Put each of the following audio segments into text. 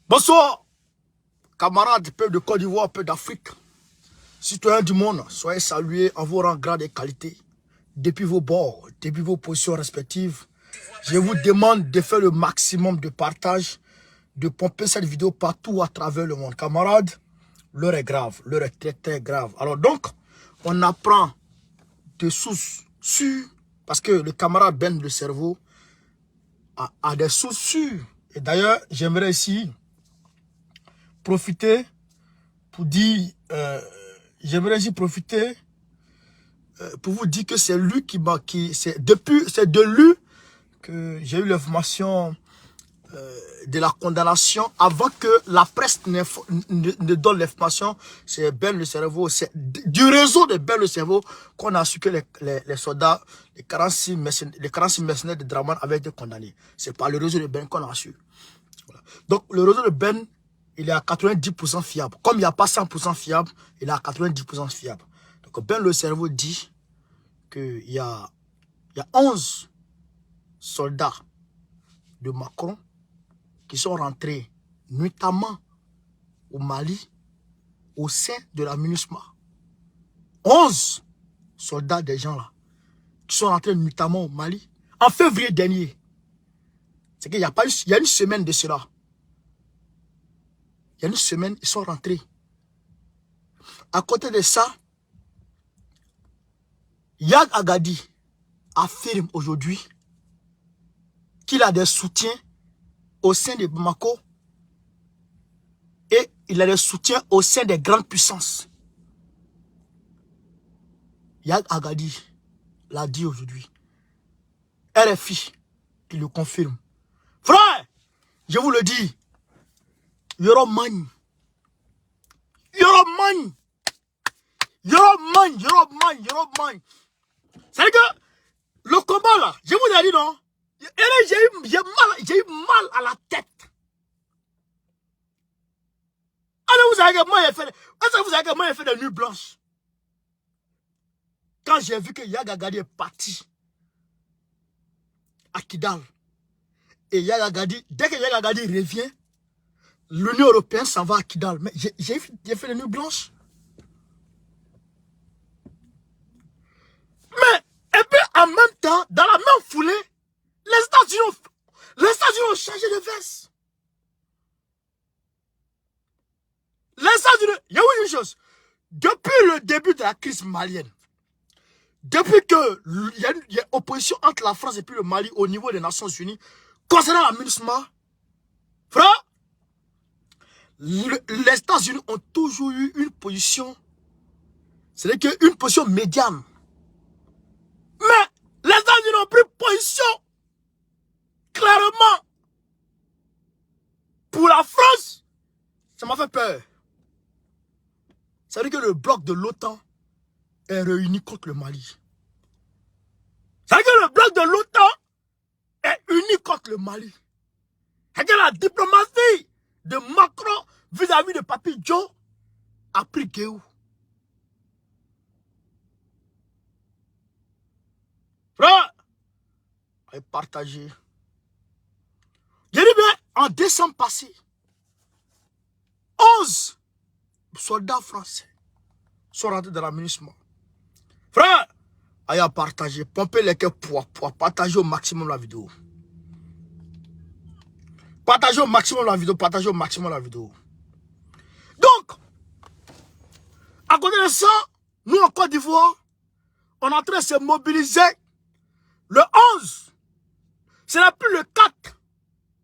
Bonsoir, camarades, peuple de Côte d'Ivoire, peuple d'Afrique, citoyens du monde, soyez salués en vos rangs, grades et qualités. Depuis vos bords, depuis vos positions respectives, je vous demande de faire le maximum de partage, de pomper cette vidéo partout à travers le monde. Camarades, l'heure est grave, l'heure est très très grave. Alors donc, on apprend de sources sûres, parce que le camarade Ben le cerveau a des sources sûres. Et d'ailleurs, j'aimerais ici profiter pour dire, pour vous dire que c'est lui c'est de lui que j'ai eu l'information de la condamnation avant que la presse ne donne l'information. C'est Ben le cerveau, c'est du réseau de Ben le cerveau qu'on a su que les soldats, les 46 mercenaires de Draman avaient été condamnés. C'est par le réseau de Ben qu'on a su. Voilà. Donc le réseau de Ben, il est à 90% fiable. Comme il n'y a pas 100% fiable, il est à 90% fiable. Donc Ben le cerveau dit qu'il y a 11 soldats de Macron qui sont rentrés notamment au Mali au sein de la MINUSMA. 11 soldats des gens là qui sont rentrés notamment au Mali en février dernier. C'est qu'il y a une semaine de cela. Il y a une semaine, ils sont rentrés. À côté de ça, Yag Agadi affirme aujourd'hui qu'il a des soutiens au sein de Bamako et il a des soutiens au sein des grandes puissances. Yag Agadi l'a dit aujourd'hui. RFI qui le confirme. Frère, je vous le dis, Yoroman. C'est-à-dire que le combat là, je vous ai dit non, j'ai eu mal à la tête. Est-ce que vous savez que moi j'ai fait des nuits blanches? Quand j'ai vu que Yag Agadi est parti à Kidal, et Yag Agadi, dès que Yag Agadi revient, l'Union européenne s'en va à Kidal. Mais j'ai fait des nuits blanches. Mais, et puis en même temps, dans la même foulée, les États-Unis ont changé de veste. Les États-Unis, il y a une chose. Depuis le début de la crise malienne, depuis qu'il y a une opposition entre la France et puis le Mali au niveau des Nations Unies, concernant la MINUSMA, frère, les États-Unis ont toujours eu une position, c'est-à-dire une position médiane. Mais les États-Unis ont pris position clairement pour la France. Ça m'a fait peur. Ça veut dire que le bloc de l'OTAN est réuni contre le Mali. Ça veut dire que le bloc de l'OTAN est uni contre le Mali. Ça veut dire que la diplomatie de Macron vis-à-vis de Papi Joe a pris Guéou. Frère, allez partager. J'ai dit bien, en décembre passé, 11 soldats français sont rentrés dans la MINUSMA. Frère, allez partager, pomper les cœurs pour partager au maximum la vidéo. Partagez au maximum la vidéo, partagez au maximum la vidéo. Donc, à côté de ça, nous en Côte d'Ivoire, on est en train de se mobiliser le 11. Ce n'est plus le 4.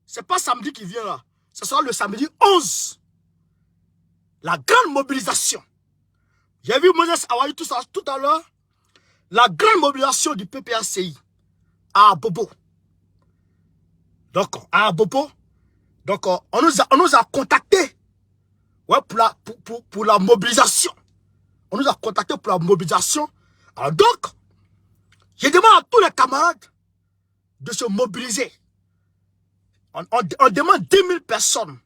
C'est pas samedi qui vient là. Ce sera le samedi 11. La grande mobilisation. J'ai vu Moses Awaï tout à l'heure. La grande mobilisation du PPACI à Bobo. Donc, à Bobo. Donc, on nous a contactés, ouais, pour la mobilisation. On nous a contactés pour la mobilisation. Alors donc, je demande à tous les camarades de se mobiliser. On demande 10 000 personnes.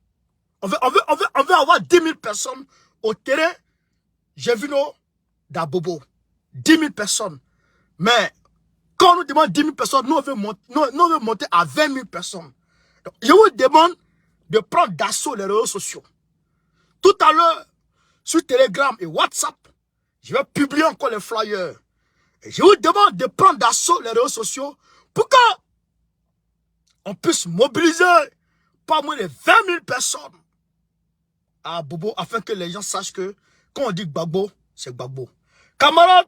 On veut avoir 10 000 personnes au terrain. J'ai vu nous d'Abobo. 10 000 personnes. Mais quand on nous demande 10 000 personnes, nous on veut monter à 20 000 personnes. Donc, je vous demande de prendre d'assaut les réseaux sociaux. Tout à l'heure, sur Telegram et WhatsApp, je vais publier encore les flyers. Et je vous demande de prendre d'assaut les réseaux sociaux pour qu'on puisse mobiliser pas moins de 20 000 personnes à Bobo, afin que les gens sachent que quand on dit Gbagbo, c'est Gbagbo. Camarades,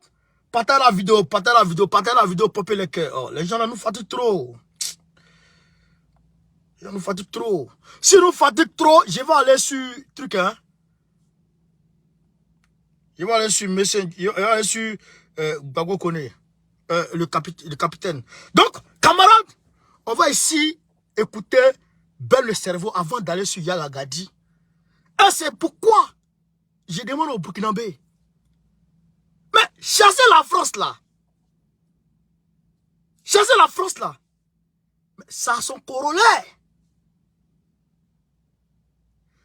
partagez la vidéo, popez les cœurs. Oh, les gens là nous fatiguent trop. Les gens nous fatiguent trop. Si nous fatiguent trop, je vais aller sur truc, hein. Je vais aller sur Messenger, je vais aller sur Gbagbo Kone, le capitaine. Donc, camarades, on va ici écouter Ben le cerveau avant d'aller sur Yalagadi. Et c'est pourquoi je demande au Burkinabé. Mais chasser la France là. Chasser la France là. Mais ça a son corollaire.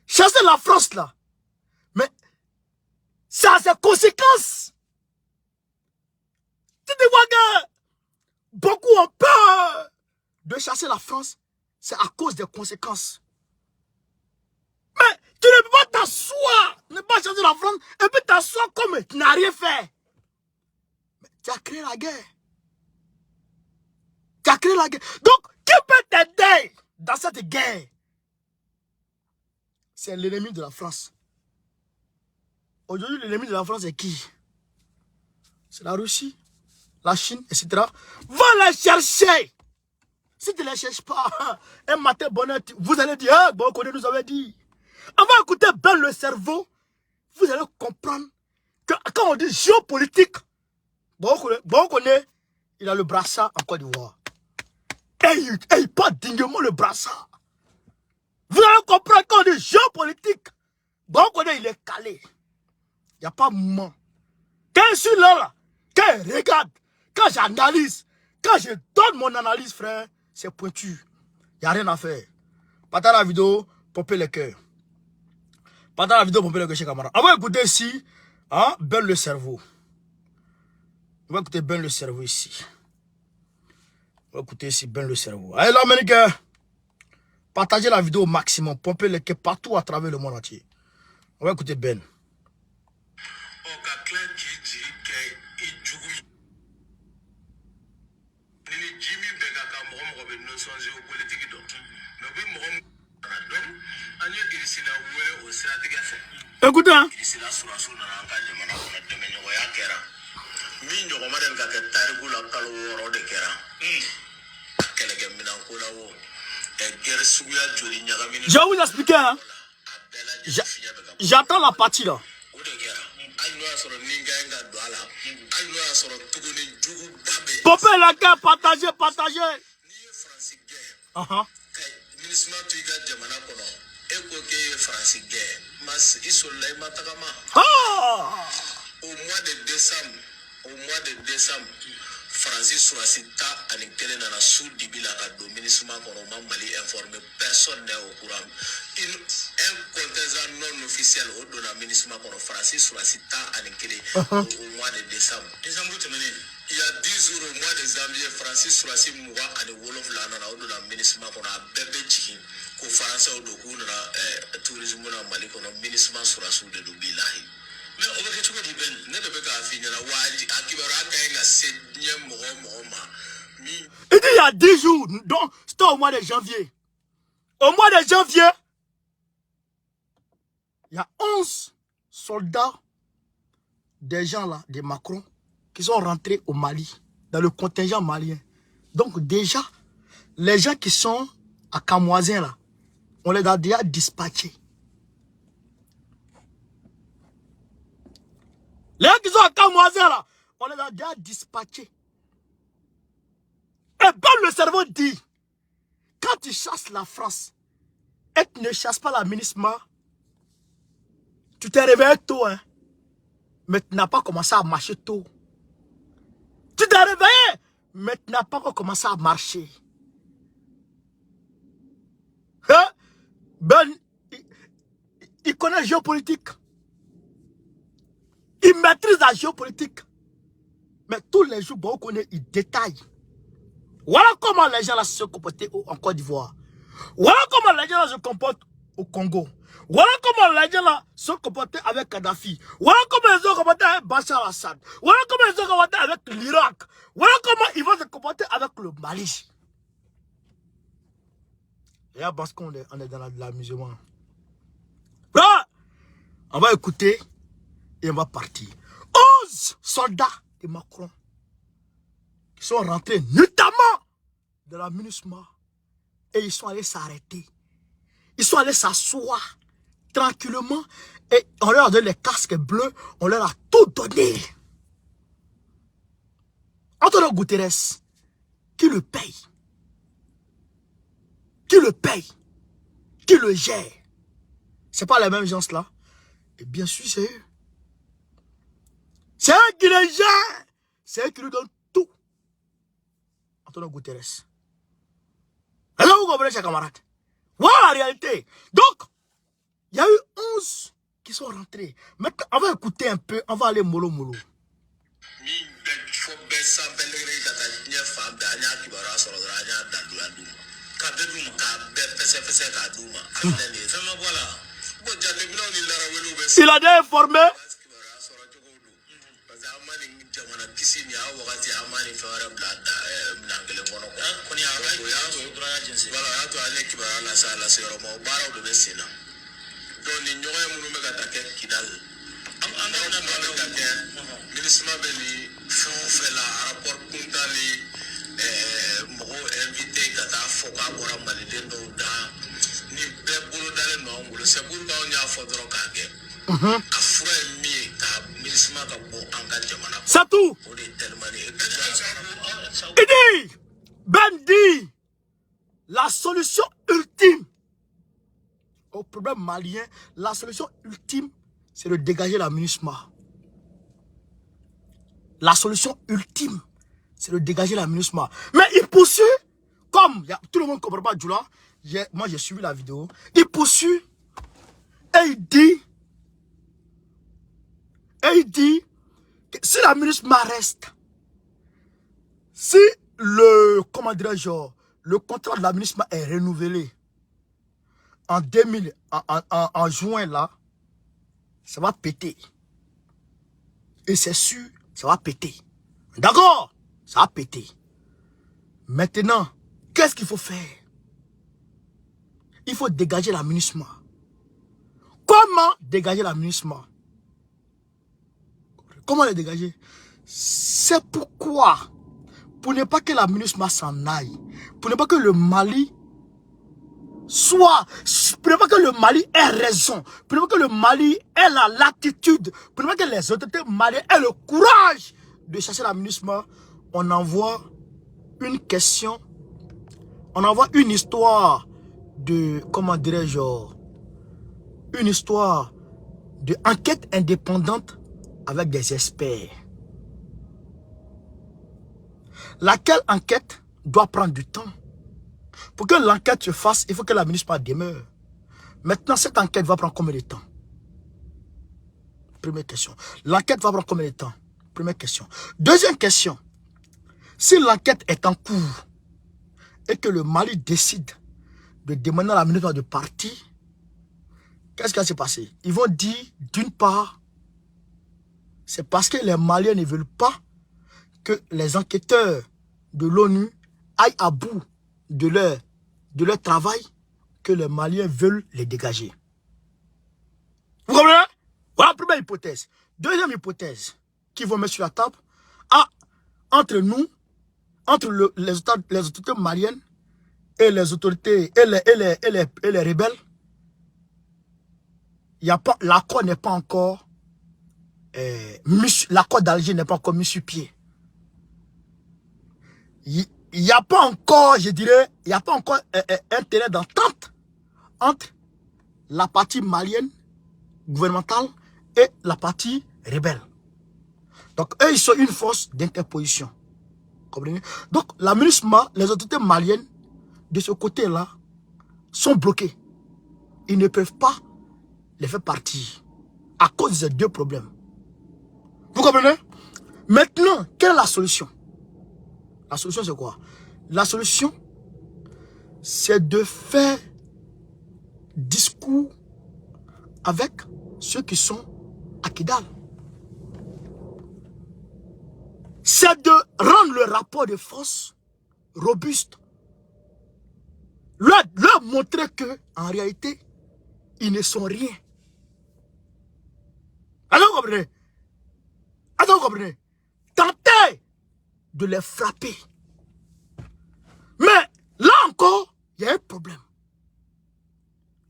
Chasser la France là. Mais ça a ses conséquences. Tu te vois que beaucoup ont peur de chasser la France. C'est à cause des conséquences. Mais tu ne peux pas t'asseoir, ne pas chasser la France, et puis t'asseoir comme tu n'as rien fait. Mais tu as créé la guerre. Tu as créé la guerre. Donc, qui peut t'aider dans cette guerre? C'est l'ennemi de la France. Aujourd'hui, l'ennemi de la France est qui? C'est la Russie, la Chine, etc. Va les chercher. Si tu ne les cherches pas, un matin bonheur, vous allez dire, ah, bon, on nous avait dit. On va écouter Ben le cerveau. Vous allez comprendre que quand on dit géopolitique, bon, on connaît, il a le brassard en Côte d'Ivoire. Et il porte dignement le brassard. Vous allez comprendre quand on dit géopolitique, bon, on connaît, il est calé. Il n'y a pas de moment. Quand je suis là, quand je regarde, quand j'analyse, quand je donne mon analyse, frère, c'est pointu. Il n'y a rien à faire. Partagez la vidéo, popez les cœurs. Partagez la vidéo, popez les cœurs, chez camarades. On va écouter ici, hein, Ben le cerveau. On va écouter Ben le cerveau ici. On va écouter ici Ben le cerveau. Allez là, mes gars. Partagez la vidéo au maximum. Pompez les cœurs partout à travers le monde entier. On va écouter Ben. Écoutez, hein. Je vais vous expliquer, hein. J'attends la partie là. Popez la carte, partagez. Au mois de décembre, Francis Souracita a une sous Dibila a ministre Mali informé personne n'est au courant. Un contingent non officiel au don ministre Francis Souracita a au mois de décembre. Il y a 10 jours au mois de janvier, Francis Souraci Mouwa a Wolof Lana au don ministre Bébé Tchikin, qu'au Français au Dogouna tourisme Mali, ministre Souracou de Dubilahi. Mais on va que tu vas dire, ne te pas finir la wadi, à qui va raconter la septième il dit il y a 10 jours, donc c'était au mois de janvier. Au mois de janvier, il y a 11 soldats, des gens là, des Macron, qui sont rentrés au Mali, dans le contingent malien. Donc déjà, les gens qui sont à Camoisin là, on les a déjà dispatchés. Les gens qui sont à Camoisin là, on les a déjà dispatchés. Et Ben le cerveau dit, quand tu chasses la France, et tu ne chasses pas la MINUSMA, tu t'es réveillé tôt, hein, mais tu n'as pas commencé à marcher tôt. Tu t'es réveillé, mais tu n'as pas encore commencé à marcher. Hein? Ben, il connaît la géopolitique. Il maîtrise la géopolitique. Mais tous les jours, il détaille. Voilà comment les gens là se sont comportés en Côte d'Ivoire. Voilà comment les gens se comportent au Congo. Voilà comment les gens là se comportent avec Kadhafi. Voilà comment ils se comportent avec Bachar al-Assad. Voilà comment ils se comportent avec l'Irak. Voilà comment ils vont se comporter avec le Mali. Et là, parce qu'on est dans l'amusement. Là, on va écouter et on va partir. 11 soldats de Macron qui sont rentrés notamment de la MINUSMA et ils sont allés s'arrêter. Ils sont allés s'asseoir tranquillement et on leur a donné les casques bleus, on leur a tout donné. Antonio Guterres, qui le paye? Qui le paye? Qui le gère? C'est pas les mêmes gens là? Et bien sûr, c'est eux. C'est eux qui les gèrent. C'est eux qui nous donnent tout. Antonio Guterres. Est-ce que vous comprenez, chers camarades? Voilà la réalité. Donc, il y a eu 11 qui sont rentrés. Maintenant, on va écouter un peu. On va aller mollo mollo. Il a déjà informé. C'est tout. Il dit, Ben dit, la solution ultime au problème malien, la solution ultime, c'est de dégager la MINUSMA. La solution ultime, c'est de dégager la MINUSMA. Mais il poursuit, comme tout le monde ne comprend pas Djoula, moi j'ai suivi la vidéo, il poursuit et il dit que si la MINUSMA reste, si le, comment dirais-je, le contrat de la MINUSMA est renouvelé en juin là, ça va péter. Et c'est sûr, ça va péter. D'accord? Ça va péter. Maintenant, qu'est-ce qu'il faut faire? Il faut dégager la MINUSMA. Comment dégager la MINUSMA? Comment la dégager? C'est pourquoi, pour ne pas que la MINUSMA s'en aille, pour ne pas que le Mali soit, pour ne pas que le Mali ait raison, pour ne pas que le Mali ait la latitude, pour ne pas que les autorités maliennes aient le courage de chercher la MINUSMA, on envoie une question, on envoie une histoire de, comment dirais-je, une histoire de enquête indépendante avec des experts. Laquelle enquête doit prendre du temps. Pour que l'enquête se fasse, il faut que la MINUSMA demeure. Maintenant, cette enquête va prendre combien de temps? Première question. L'enquête va prendre combien de temps? Première question. Deuxième question. Si l'enquête est en cours et que le Mali décide de demander à la MINUSMA de partir, qu'est-ce qui va se passer? Ils vont dire, d'une part, c'est parce que les Maliens ne veulent pas que les enquêteurs de l'ONU aillent à bout de leur travail, que les Maliens veulent les dégager. Vous comprenez? Voilà la première hypothèse. Deuxième hypothèse qu'ils vont mettre sur la table, entre nous, entre les autorités maliennes et les autorités et les rebelles, l'accord n'est pas encore l'accord d'Alger n'est pas encore mis sur pied. Il n'y a pas encore, je dirais, il n'y a pas encore un terrain d'entente entre la partie malienne gouvernementale et la partie rebelle. Donc, eux, ils sont une force d'interposition. Comprenez? Donc, la MINUSMA, les autorités maliennes, de ce côté-là, sont bloquées. Ils ne peuvent pas les faire partir à cause de ces deux problèmes. Vous comprenez? Maintenant, quelle est la solution? La solution, c'est quoi? La solution, c'est de faire discours avec ceux qui sont à Kidal. C'est de rendre le rapport de force robuste. Leur montrer que, en réalité, ils ne sont rien. Alors vous comprenez? Alors vous comprenez? Tentez de les frapper. Mais là encore, il y a un problème.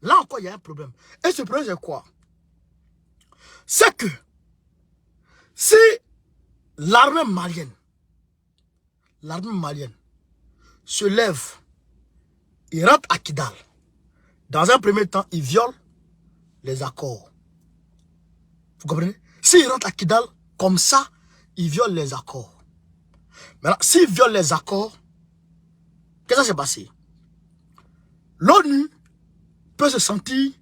Là encore, il y a un problème. Et ce problème, c'est quoi? C'est que si l'armée malienne se lève, il rentre à Kidal, dans un premier temps, il viole les accords. Vous comprenez? S'il rentre à Kidal, comme ça, il viole les accords. Maintenant, s'il viole les accords, qu'est-ce qui s'est passé? L'ONU peut se sentir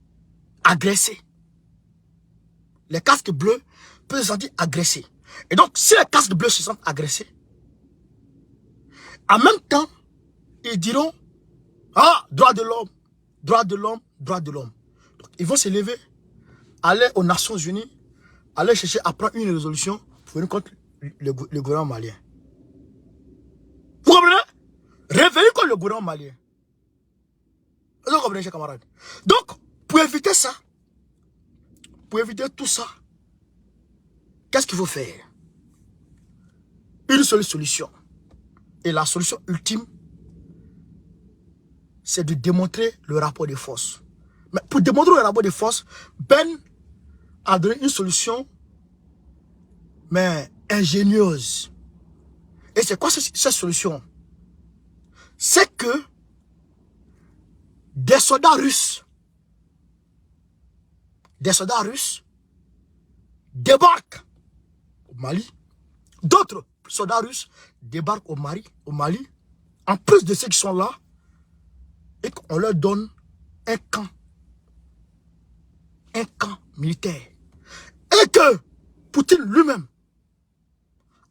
agressée. Les casques bleus peuvent se sentir agressés. Et donc, si les casques bleus se sentent agressés, en même temps, ils diront, ah, droit de l'homme, droit de l'homme, droit de l'homme. Donc, ils vont se lever, aller aux Nations Unies, aller chercher à prendre une résolution pour venir contre le gouvernement malien. Vous comprenez? Revenir contre le gouvernement malien. Vous comprenez, chers camarades? Donc, pour éviter ça, pour éviter tout ça, qu'est-ce qu'il faut faire? Une seule solution. Et la solution ultime, c'est de démontrer le rapport de force. Mais pour démontrer le rapport de force, Ben a donné une solution, mais ingénieuse. Et c'est quoi cette solution? C'est que des soldats russes débarquent au Mali. D'autres soldats russes débarquent au Mali, en plus de ceux qui sont là, et qu'on leur donne un camp militaire. Et que Poutine lui-même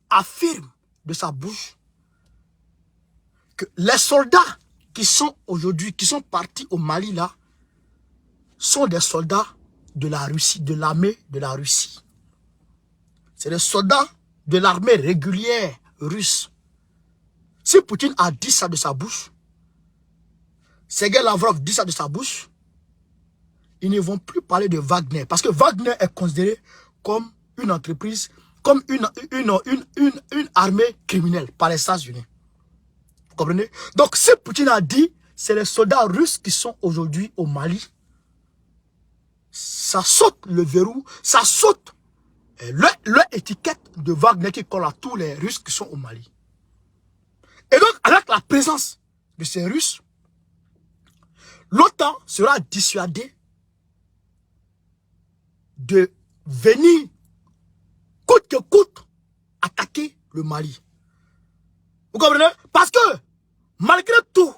affirme de sa bouche que les soldats qui sont aujourd'hui, qui sont partis au Mali là, sont des soldats de la Russie, de l'armée de la Russie. C'est des soldats de l'armée régulière russe. Si Poutine a dit ça de sa bouche, Sergei Lavrov dit ça de sa bouche, ils ne vont plus parler de Wagner. Parce que Wagner est considéré comme une entreprise, comme une armée criminelle par les États-Unis. Vous comprenez? Donc si Poutine a dit, c'est les soldats russes qui sont aujourd'hui au Mali, ça saute le verrou, ça saute l'étiquette de Wagner qui colle à tous les Russes qui sont au Mali. Et donc, avec la présence de ces Russes, l'OTAN sera dissuadée de venir, coûte que coûte, attaquer le Mali. Vous comprenez? Parce que, malgré tout,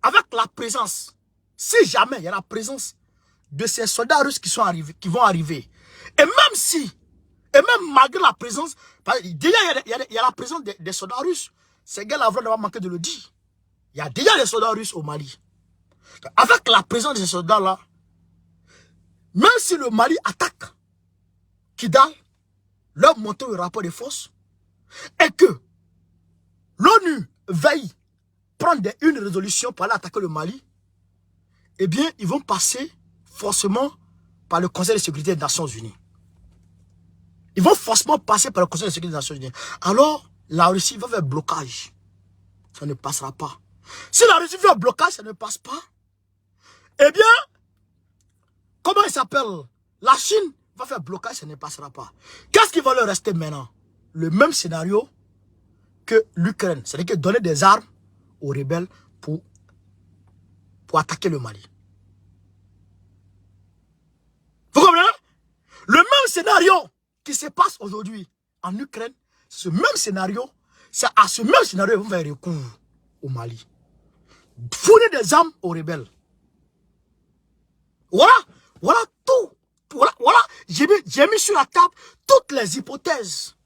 avec la présence, si jamais il y a la présence de ces soldats russes qui vont arriver, et même malgré la présence, déjà il y a la présence des soldats russes, Sergei Lavrov n'a pas manqué de le dire. Il y a déjà des soldats russes au Mali. Avec la présence de ces soldats-là, même si le Mali attaque Kidal, leur montre le rapport de force, et que l'ONU veille prendre une résolution pour aller attaquer le Mali, eh bien, ils vont passer forcément par le Conseil de sécurité des Nations Unies. Ils vont forcément passer par le Conseil de sécurité des Nations Unies. Alors, la Russie va faire blocage. Ça ne passera pas. Si la Russie fait un blocage, ça ne passe pas. Eh bien, comment il s'appelle? La Chine va faire blocage, ça ne passera pas. Qu'est-ce qui va leur rester maintenant? Le même scénario que l'Ukraine. C'est-à-dire que donner des armes aux rebelles pour attaquer le Mali. Vous comprenez? Le même scénario qui se passe aujourd'hui en Ukraine, ce même scénario, c'est à ce même scénario qu'ils vont faire recours au Mali. Fournir des armes aux rebelles. Voilà tout. Voilà, j'ai mis sur la table toutes les hypothèses.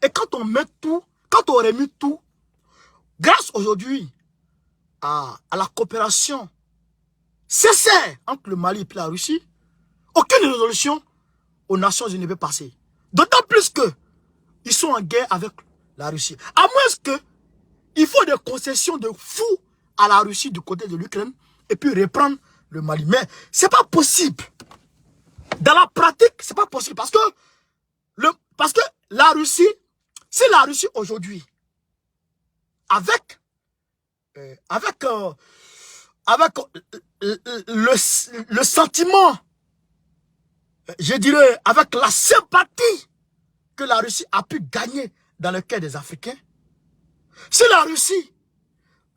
Et quand on met tout, quand on remet tout, Grâce aujourd'hui à la coopération sincère entre le Mali et la Russie, aucune résolution aux Nations Unies ne peut passer. D'autant plus que ils sont en guerre avec la Russie. À moins que il faut des concessions de fou à la Russie du côté de l'Ukraine et puis reprendre le Mali. Mais c'est pas possible. Dans la pratique, c'est pas possible parce que la Russie, si la Russie aujourd'hui, avec le sentiment, je dirais, avec la sympathie que la Russie a pu gagner dans le cœur des Africains, si la Russie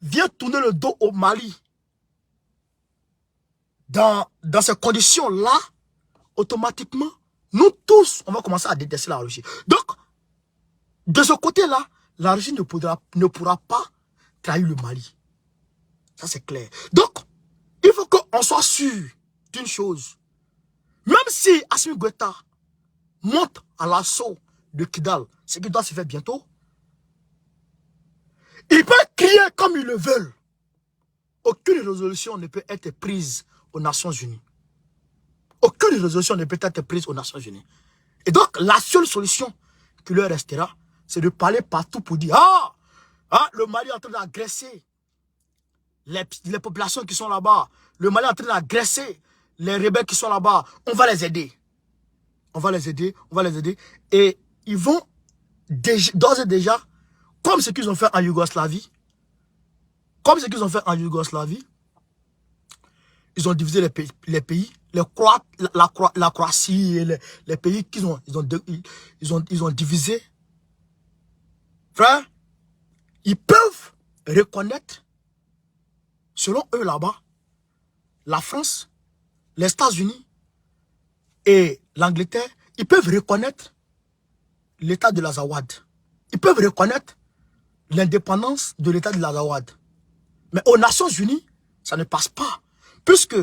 vient tourner le dos au Mali, dans ces conditions-là, automatiquement, nous tous, on va commencer à détester la Russie. Donc, de ce côté-là, la Russie ne pourra pas trahir le Mali. Ça, c'est clair. Donc, il faut qu'on soit sûr d'une chose. Même si Assimi Goïta monte à l'assaut de Kidal, ce qui doit se faire bientôt, ils peuvent crier comme ils le veulent. Aucune résolution ne peut être prise aux Nations Unies. Aucune résolution ne peut être prise aux Nations Unies. Et donc, la seule solution qui leur restera, c'est de parler partout pour dire « Ah, le Mali est en train d'agresser les populations qui sont là-bas. Le Mali est en train d'agresser les rebelles qui sont là-bas. On va les aider. On va les aider, on va les aider. » Et ils vont d'ores et déjà, comme ce qu'ils ont fait en Yougoslavie, ils ont divisé les pays, la Croatie et les pays qu'ils ont divisé. Frère, ils peuvent reconnaître, selon eux là-bas, la France, les États-Unis et l'Angleterre, ils peuvent reconnaître l'état de l'Azawad. Ils peuvent reconnaître l'indépendance de l'état de l'Azawad. Mais aux Nations Unies, ça ne passe pas. Puisque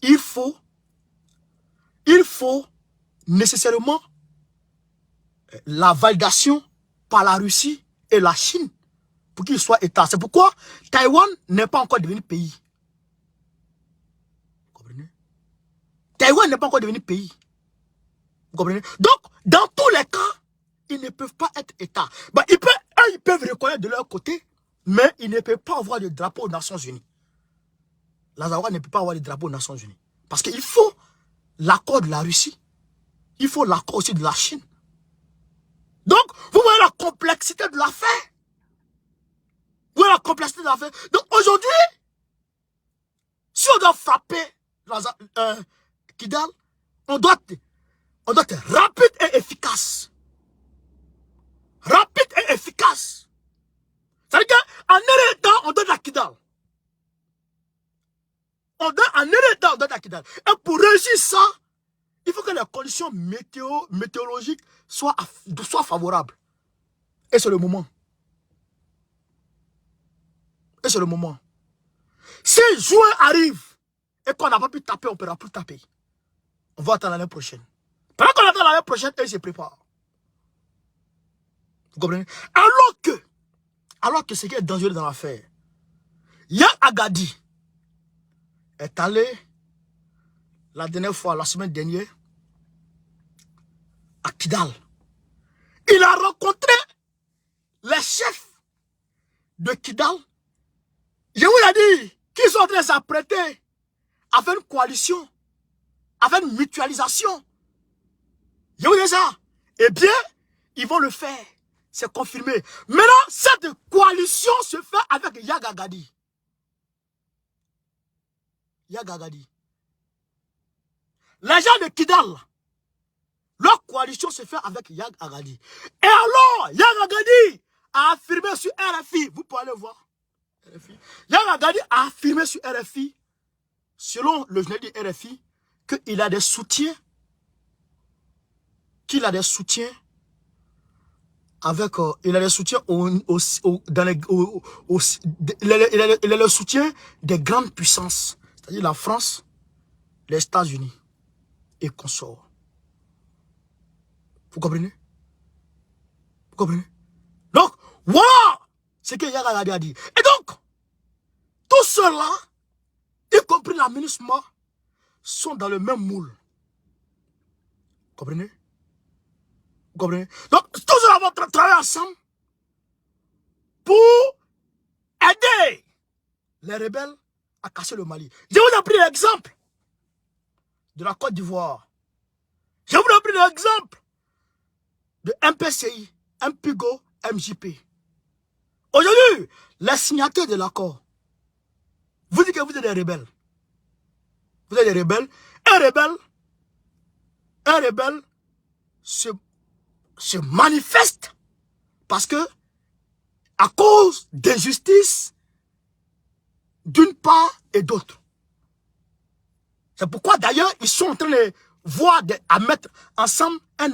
il faut nécessairement la validation par la Russie et la Chine pour qu'il soit État. C'est pourquoi Taïwan n'est pas encore devenu pays. Vous comprenez? Taïwan n'est pas encore devenu pays. Vous comprenez? Donc, dans tous les cas, ils ne peuvent pas être État. Ben, ils peuvent reconnaître de leur côté, mais ils ne peuvent pas avoir de drapeau aux Nations Unies. L'Azawad ne peut pas avoir de drapeau aux Nations Unies. Parce qu'il faut l'accord de la Russie. Il faut l'accord aussi de la Chine. Donc, vous voyez la complexité de l'affaire. Vous voyez la complexité de l'affaire. Donc, aujourd'hui, si on doit frapper Kidal, on doit être rapide et efficace. Rapide et efficace. C'est-à-dire qu'en un temps, on donne la Kidal. On donne la Kidal. Et pour réussir ça, il faut que les conditions météorologiques soient favorables. Et c'est le moment. Et c'est le moment. Si juin arrive et qu'on n'a pas pu taper, on ne pourra plus taper. On va attendre l'année prochaine. Pendant qu'on attend l'année prochaine, eux se préparent. Vous comprenez? Alors que ce qui est dangereux dans l'affaire, Yahya Agadi est allé la dernière fois, la semaine dernière, à Kidal. Il a rencontré les chefs de Kidal. Je vous l'ai dit, qu'ils sont en train de s'apprêter à faire une coalition, à faire une mutualisation. Je vous dis ça. Eh bien, ils vont le faire. C'est confirmé. Maintenant, cette coalition se fait avec Yahya Agadi. Yahya Agadi. Les gens de Kidal, leur coalition se fait avec Yahya Agadi. Et alors, Yahya Agadi a affirmé sur RFI, vous pouvez aller voir. Yahya Agadi a affirmé sur RFI, selon le journal du RFI, qu'il a des soutiens, avec, il a des soutiens il a le soutien des grandes puissances, c'est-à-dire la France, les États-Unis et consorts. Vous comprenez? Vous comprenez? Donc, voilà ce que Yaya Gadi a dit. Et donc, tous ceux-là, y compris la MINUSMA, sont dans le même moule. Vous comprenez? Vous comprenez? Donc, tous ceux-là vont travailler ensemble pour aider les rebelles à casser le Mali. Je vous ai pris l'exemple de la Côte d'Ivoire. Je vous ai pris l'exemple de MPCI, MPIGO, MJP. Aujourd'hui, les signataires de l'accord, vous dites que vous êtes des rebelles. Vous êtes des rebelles. Un rebelle se manifeste parce que, à cause d'injustice, d'une part et d'autre. C'est pourquoi d'ailleurs, ils sont en train de voir, à mettre ensemble, à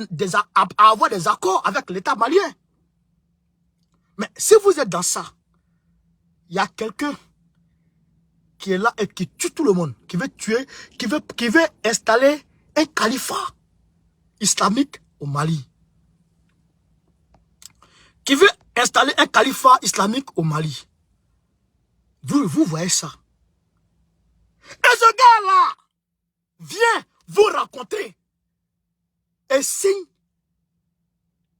avoir des accords avec l'État malien. Mais si vous êtes dans ça, il y a quelqu'un qui est là et qui tue tout le monde, qui veut tuer, qui veut installer un califat islamique au Mali. Qui veut installer un califat islamique au Mali. Vous voyez ça. Et ce gars-là vient vous rencontrer et signe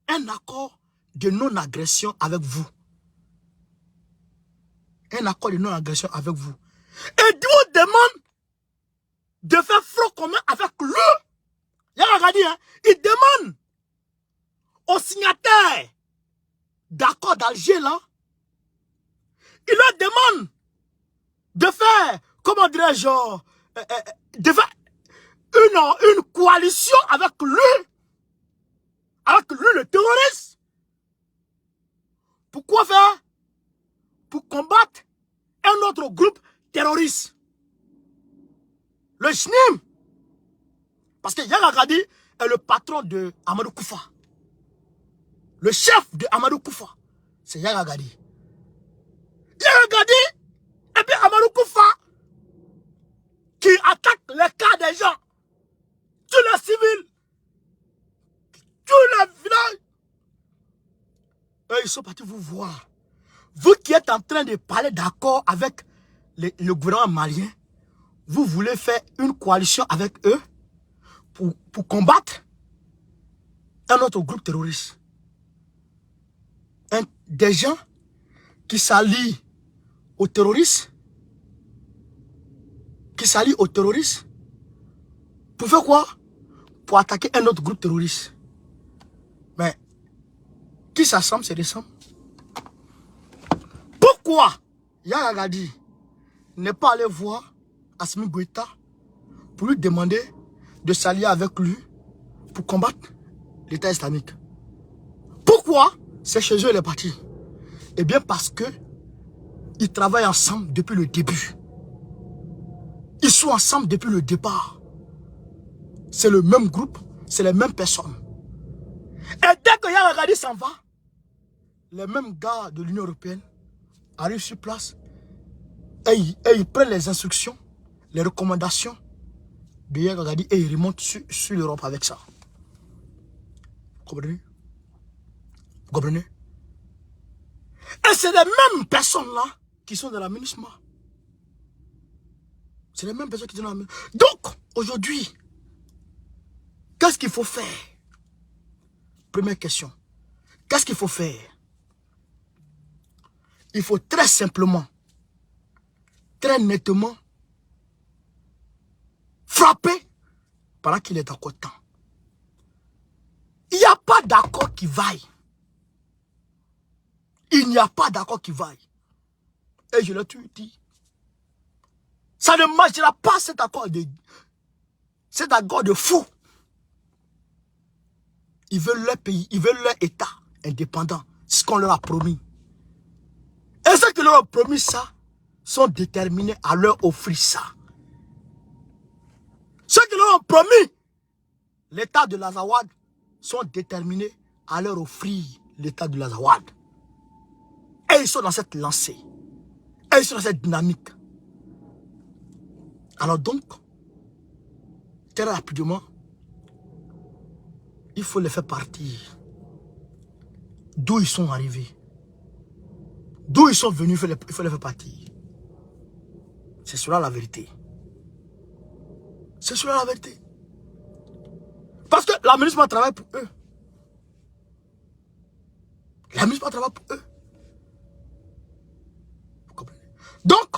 un accord de non-agression avec vous. Un accord de non-agression avec vous. Et vous demande de faire front commun avec lui. Yaya Gadi, hein, il demande aux signataires d'accord d'Alger là, il leur demande de faire, comment dirais-je, de faire une coalition avec lui le terroriste. Pourquoi faire? Pour combattre un autre groupe terroriste. Le JNIM. Parce que Yaya Gadi est le patron de Amadou Koufa. Le chef de Amadou Koufa, c'est Yaya Gadi. Yaya Gadi, et puis Amadou Koufa, qui attaque les cas des gens, tous les civils, tous les villages. Et ils sont partis vous voir. Vous qui êtes en train de parler d'accord avec le gouvernement malien, vous voulez faire une coalition avec eux pour combattre un autre groupe terroriste. Des gens qui s'allient aux terroristes, pour faire quoi? Pour attaquer un autre groupe terroriste. Mais qui s'assemble, c'est descend. Pourquoi Yaya Gadi n'est pas allé voir Assimi Goïta pour lui demander de s'allier avec lui pour combattre l'État islamique? Pourquoi c'est chez eux les partis? Eh bien parce que ils travaillent ensemble depuis le début. Ils sont ensemble depuis le départ. C'est le même groupe, c'est les mêmes personnes. Et dès que Yaya Gadi s'en va, les mêmes gars de l'Union européenne arrivent sur place et ils prennent les instructions, les recommandations de Yaya Gadi et ils remontent sur l'Europe avec ça. Vous comprenez? Vous comprenez? Et c'est les mêmes personnes-là qui sont dans la MINUSMA. C'est les mêmes personnes qui sont dans la MINUSMA. Donc, aujourd'hui, qu'est-ce qu'il faut faire? Première question. Qu'est-ce qu'il faut faire? Il faut très simplement, très nettement, frapper pendant qu'il est encore temps. Il n'y a pas d'accord qui vaille. Il n'y a pas d'accord qui vaille. Et je l'ai toujours dit. Ça ne marchera pas cet accord de fou. Ils veulent leur pays, ils veulent leur État indépendant. C'est ce qu'on leur a promis. Et ceux qui leur ont promis ça sont déterminés à leur offrir ça. Ceux qui leur ont promis l'État de l'Azawad sont déterminés à leur offrir l'État de l'Azawad. Et ils sont dans cette lancée. Et ils sont dans cette dynamique. Alors donc, très rapidement, il faut les faire partir d'où ils sont arrivés. D'où ils sont venus, il faut les faire partir. C'est cela la vérité. C'est cela la vérité. Parce que la MINUSMA travaille pour eux. La MINUSMA travaille pour eux. Vous comprenez? Donc,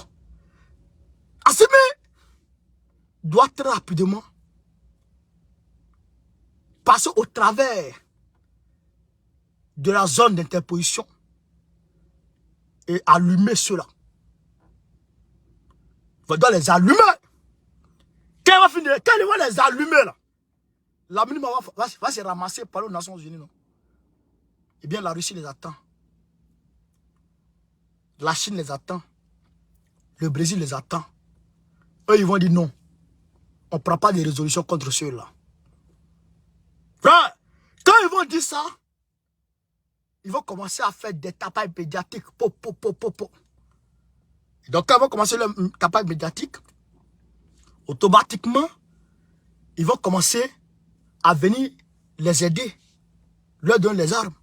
Assimi doit très rapidement passer au travers de la zone d'interposition et allumer ceux-là. Il doit les allumer. Quand il va finir, quand il va les allumer là, la MINUSMA va se ramasser par les Nations Unies, non? Eh bien, la Russie les attend. La Chine les attend. Le Brésil les attend. Eux, ils vont dire non. On ne prend pas de résolution contre ceux-là. Frère, quand ils vont dire ça, ils vont commencer à faire des tapages médiatiques. Et donc, quand ils vont commencer leur tapage médiatique, automatiquement, ils vont commencer à venir les aider, leur donner les armes.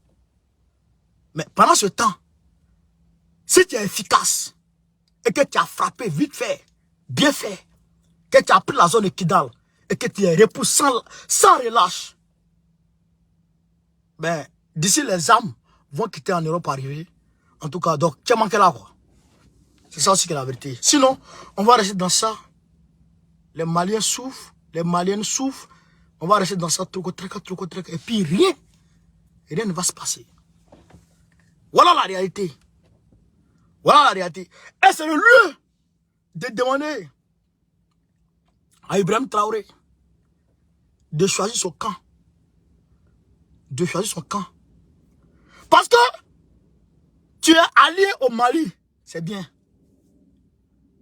Mais pendant ce temps, si tu es efficace et que tu as frappé vite fait, bien fait, que tu as pris la zone de Kidal et que tu es repoussé sans relâche, ben, d'ici les armes vont quitter en Europe arriver. En tout cas, donc, tu as manqué là, quoi. C'est ça aussi que la vérité. Sinon, on va rester dans ça. Les Maliens souffrent, les Maliennes souffrent. On va rester dans ça, et puis rien ne va se passer. Voilà la réalité. Voilà la réalité. Et c'est le lieu de demander à Ibrahim Traoré de choisir son camp. De choisir son camp. Parce que tu es allié au Mali, c'est bien.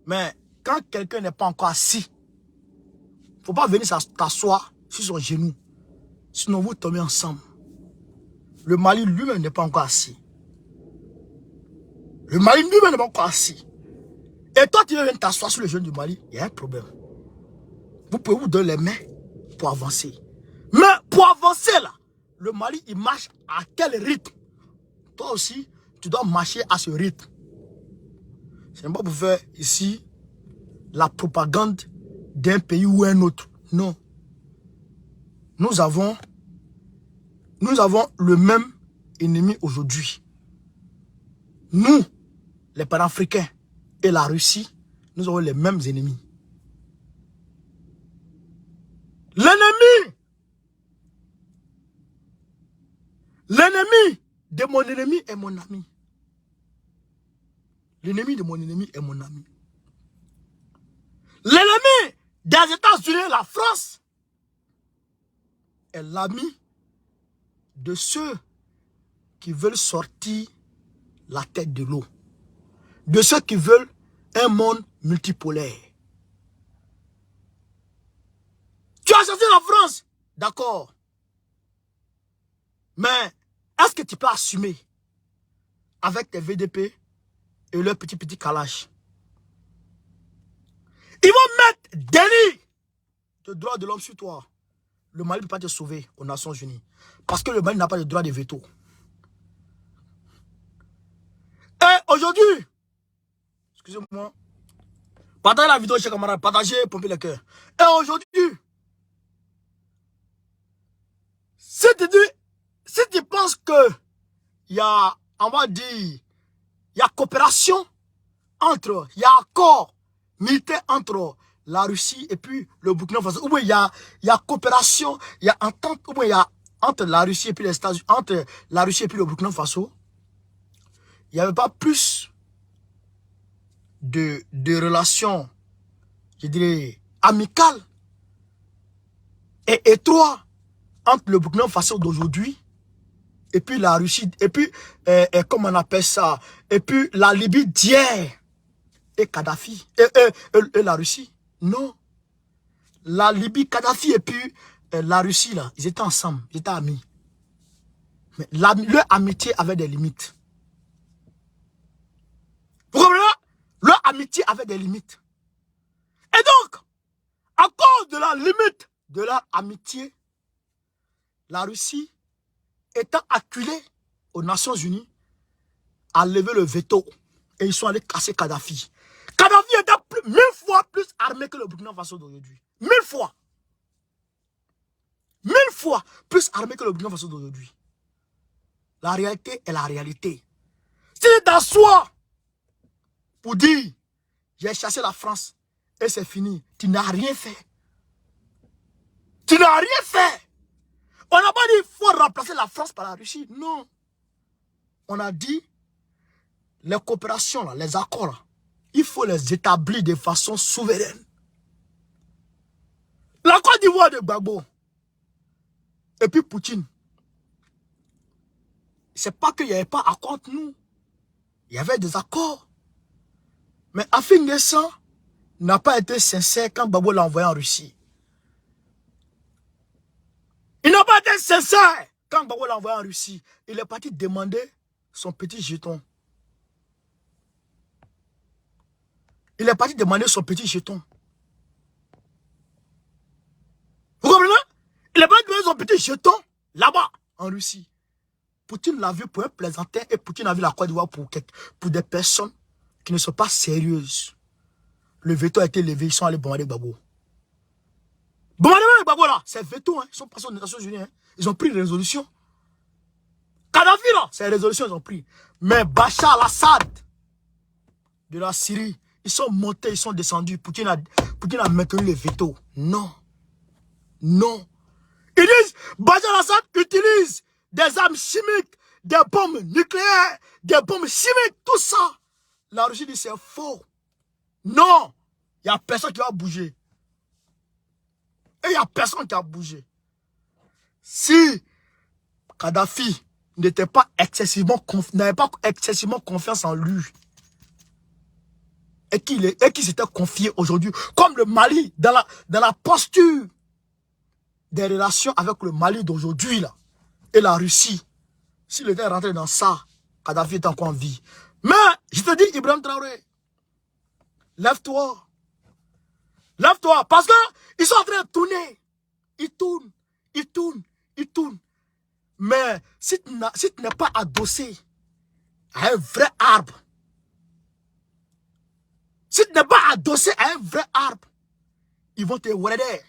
Mais quand quelqu'un n'est pas encore assis, il ne faut pas venir t'asseoir sur son genou. Sinon, vous tombez ensemble. Le Mali lui-même n'est pas encore assis. Le Mali lui-même n'est pas encore assis. Et toi, tu viens t'asseoir sur le genou du Mali, il y a un problème. Vous pouvez vous donner les mains pour avancer. Mais pour avancer là, le Mali, il marche à quel rythme? Toi aussi, tu dois marcher à ce rythme. Ce n'est pas pour faire ici la propagande d'un pays ou un autre. Non. Nous avons le même ennemi aujourd'hui. Nous, les Panafricains et la Russie, nous avons les mêmes ennemis. L'ennemi de mon ennemi est mon ami. L'ennemi de mon ennemi est mon ami. L'ennemi des États-Unis, la France, est l'ami de ceux qui veulent sortir la tête de l'eau. De ceux qui veulent un monde multipolaire. Tu as choisi la France, d'accord. Mais est-ce que tu peux assumer avec tes VDP et leurs petits kalash? Ils vont mettre délit de droit de l'homme sur toi. Le Mali ne peut pas te sauver aux Nations Unies. Parce que le Mali n'a pas de droit de veto. Et aujourd'hui, excusez-moi, partagez la vidéo, chers camarades, partagez, pompez le cœur. Et aujourd'hui, si tu penses que il y a, on va dire, il y a coopération il y a accord militaire entre la Russie et puis le Burkina Faso, ou bien il y a coopération, il y a entente, ou bien il y a entre la Russie et puis les États-Unis, entre la Russie et puis le Burkina Faso, il n'y avait pas plus de relations, je dirais, amicales et étroites entre le Burkina Faso d'aujourd'hui et puis la Russie, et puis, comment on appelle ça, et puis la Libye d'hier, et Kadhafi, et la Russie. Non. La Libye, Kadhafi, et puis la Russie, là, ils étaient ensemble, ils étaient amis. Mais leur amitié avait des limites. Vous comprenez? Leur amitié avait des limites. Et donc, à cause de la limite de leur amitié, la Russie étant acculée aux Nations Unies, a levé le veto et ils sont allés casser Kadhafi. Kadhafi était 1000 fois plus armé que le Burkina Faso d'aujourd'hui. 1000 fois. 1000 fois plus armé que le Burkina Faso d'aujourd'hui. La réalité est la réalité. Si tu t'assois pour dire j'ai chassé la France et c'est fini, tu n'as rien fait. Tu n'as rien fait. On n'a pas dit qu'il faut remplacer la France par la Russie. Non. On a dit les coopérations, là, les accords, là, il faut les établir de façon souveraine. La Côte d'Ivoire de Gbagbo et puis Poutine, c'est pas qu'il n'y avait pas accord entre nous. Il y avait des accords. Mais Afin Guessan n'a pas été sincère quand Gbagbo l'a envoyé en Russie. Il n'a pas été sincère quand Gbagbo l'a envoyé en Russie. Il est parti demander son petit jeton. Il est parti demander son petit jeton. Vous comprenez? Il est parti demander son petit jeton là-bas, en Russie. Poutine l'a vu pour un plaisantin et Poutine a vu la Côte d'Ivoire pour des personnes qui ne sont pas sérieuses. Le veto a été levé, ils sont allés bombarder Gbagbo. Bombarder Gbagbo là, c'est veto, hein. Ils sont passés aux Nations Unies, hein. Ils ont pris une résolution. Kadhafi là, c'est une résolution ils ont pris. Mais Bachar al-Assad de la Syrie, ils sont montés, ils sont descendus. Poutine a maintenu le veto. Non. Non. Ils disent, Bachar al-Assad utilise des armes chimiques, des bombes nucléaires, des bombes chimiques, tout ça. La Russie dit c'est faux. Non. Il n'y a personne qui va bouger. Et il n'y a personne qui a bougé. Si Kadhafi n'avait pas excessivement confiance en lui, et qu'il s'était confié aujourd'hui, comme le Mali, dans la posture des relations avec le Mali d'aujourd'hui, là, et la Russie, s'il était rentré dans ça, Kadhafi est encore en vie. Mais, je te dis, Ibrahim Traoré, lève-toi. Lève-toi, parce qu'ils sont en train de tourner. Ils tournent, ils tournent, ils tournent. Mais, si tu n'es pas adossé à un vrai arbre, si tu n'es pas adossé à un vrai arbre, ils vont te warder.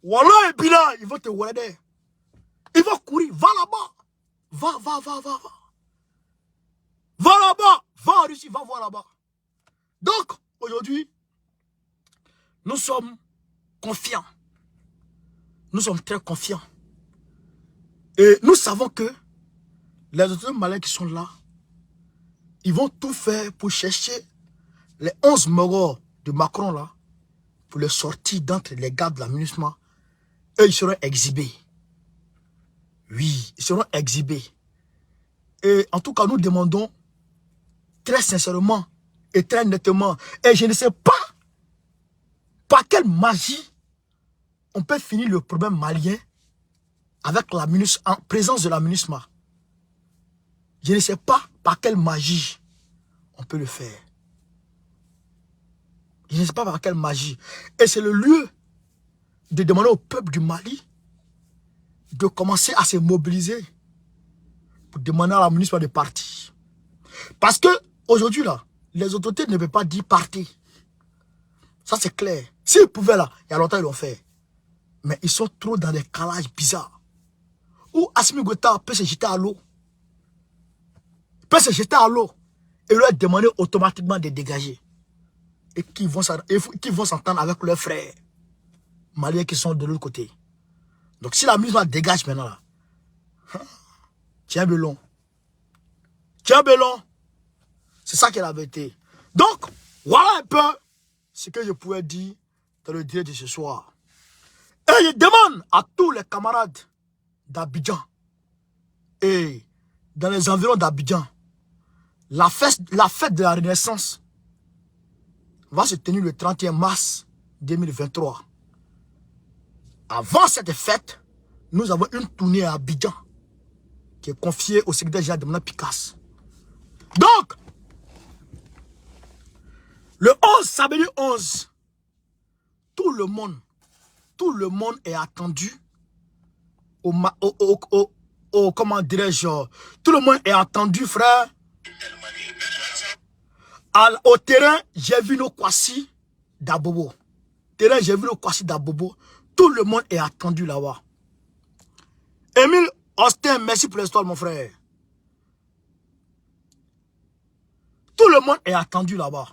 Wallah et Bila, ils vont te warder. Ils vont courir, va là-bas. Va. Va là-bas, va en Russie, va voir là-bas. Donc, aujourd'hui, nous sommes confiants. Nous sommes très confiants. Et nous savons que les autorités maliennes qui sont là, ils vont tout faire pour chercher les 11 morts de Macron là, pour les sortir d'entre les gardes de la MINUSMA. Et ils seront exhibés. Oui, ils seront exhibés. Et en tout cas, nous demandons très sincèrement et très nettement, et je ne sais pas par quelle magie on peut finir le problème malien avec la MINUSMA, en présence de la MINUSMA. Je ne sais pas par quelle magie on peut le faire. Je ne sais pas par quelle magie. Et c'est le lieu de demander au peuple du Mali de commencer à se mobiliser pour demander à la MINUSMA de partir. Parce que aujourd'hui là, les autorités ne peuvent pas dire partir. Ça c'est clair. S'ils pouvaient là, il y a longtemps ils l'ont fait. Mais ils sont trop dans des calages bizarres. Où Assimi Goïta peut se jeter à l'eau. Peut se jeter à l'eau et leur demander automatiquement de dégager. Et qui vont s'entendre avec leurs frères maliens qui sont de l'autre côté. Donc si la MINUSMA dégage maintenant là, tiens Belon. Tiens Belon. C'est ça qui est la vérité. Donc, voilà un peu ce que je pouvais dire dans le direct de ce soir. Et je demande à tous les camarades d'Abidjan et dans les environs d'Abidjan, la fête de la Renaissance va se tenir le 31 mars 2023. Avant cette fête, nous avons une tournée à Abidjan qui est confiée au secrétaire général de Mme Picasse. Donc, le 11, samedi 11, tout le monde est attendu comment dirais-je, tout le monde est attendu, frère. Au terrain, j'ai vu nos Kwasi d'Abobo. Terrain, j'ai vu nos Kwasi d'Abobo. Tout le monde est attendu là-bas. Émile Austin, merci pour l'histoire, mon frère. Tout le monde est attendu là-bas.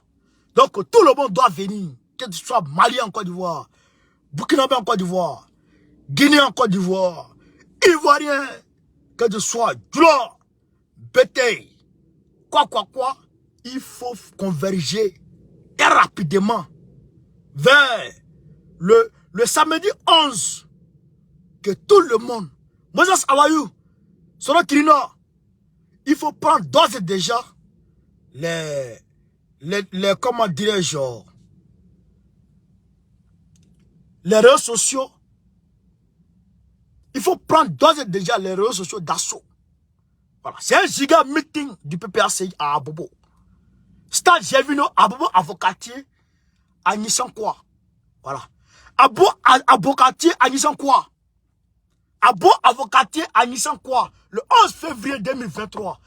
Donc, tout le monde doit venir. Que ce soit Mali en Côte d'Ivoire, Burkinabé en Côte d'Ivoire, Guinée en Côte d'Ivoire, Ivoirien, que ce soit Djula, Bété, quoi. Il faut converger et rapidement vers le samedi 11. Que tout le monde, Moses Awayou, Soro Kirino, il faut prendre d'ores et déjà les comment dirais-je, les réseaux sociaux. Il faut prendre d'ores et déjà les réseaux sociaux d'assaut. Voilà. C'est un giga meeting du PPACI à Abobo. Stade Gervino, Abobo Avocatier, à Nissankwa. Voilà. Avocatier à Nissankwa. Abo Avocatier à Nissankwa. Le 11 février 2023.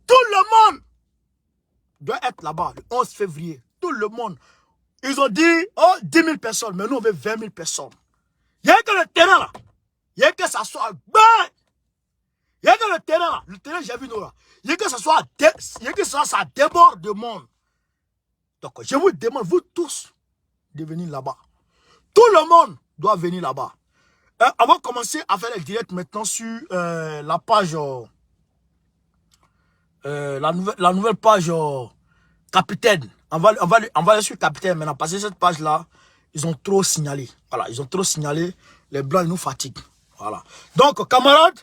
Tout le monde doit être là-bas. Le 11 février. Tout le monde. Ils ont dit, oh, 10 000 personnes. Mais nous, on veut 20 000 personnes. Il y a que le terrain là. Il y a que ça soit. Il y a que le terrain là. Le terrain, j'ai vu nous là. Il y a que ça soit. Il y a que ça déborde de monde. Donc, je vous demande, vous tous, de venir là-bas. Tout le monde doit venir là-bas. On va commencer à faire les directs maintenant sur la page. La nouvelle page Capitaine. On va aller sur Capitaine maintenant. Parce que cette page-là, ils ont trop signalé. Voilà, ils ont trop signalé. Les blancs, ils nous fatiguent. Voilà. Donc, camarades,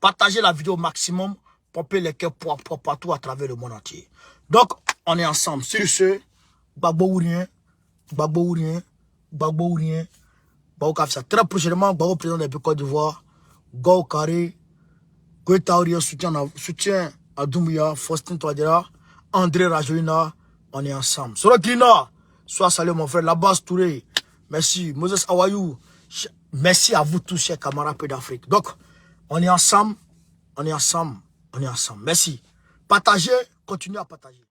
partagez la vidéo au maximum. Pompez les cœurs partout à travers le monde entier. Donc, on est ensemble. Sur ce, Gbagbo ou rien. Gbagbo ou rien. Gbagbo ou rien. Gbagbo Kafisa. Très prochainement, Gbagbo président de la Côte d'Ivoire. Gao Kari. Goïta Aurien, soutien à Doumbouya. Faustin Touadéra. André Rajoina. On est ensemble. Soro Grina. Sois salué, mon frère. Labas Touré. Merci. Moses Awayou. Merci à vous tous, chers camarades d'Afrique. Donc, on est ensemble. On est ensemble. On est ensemble. Merci. Partagez. Continuez à partager.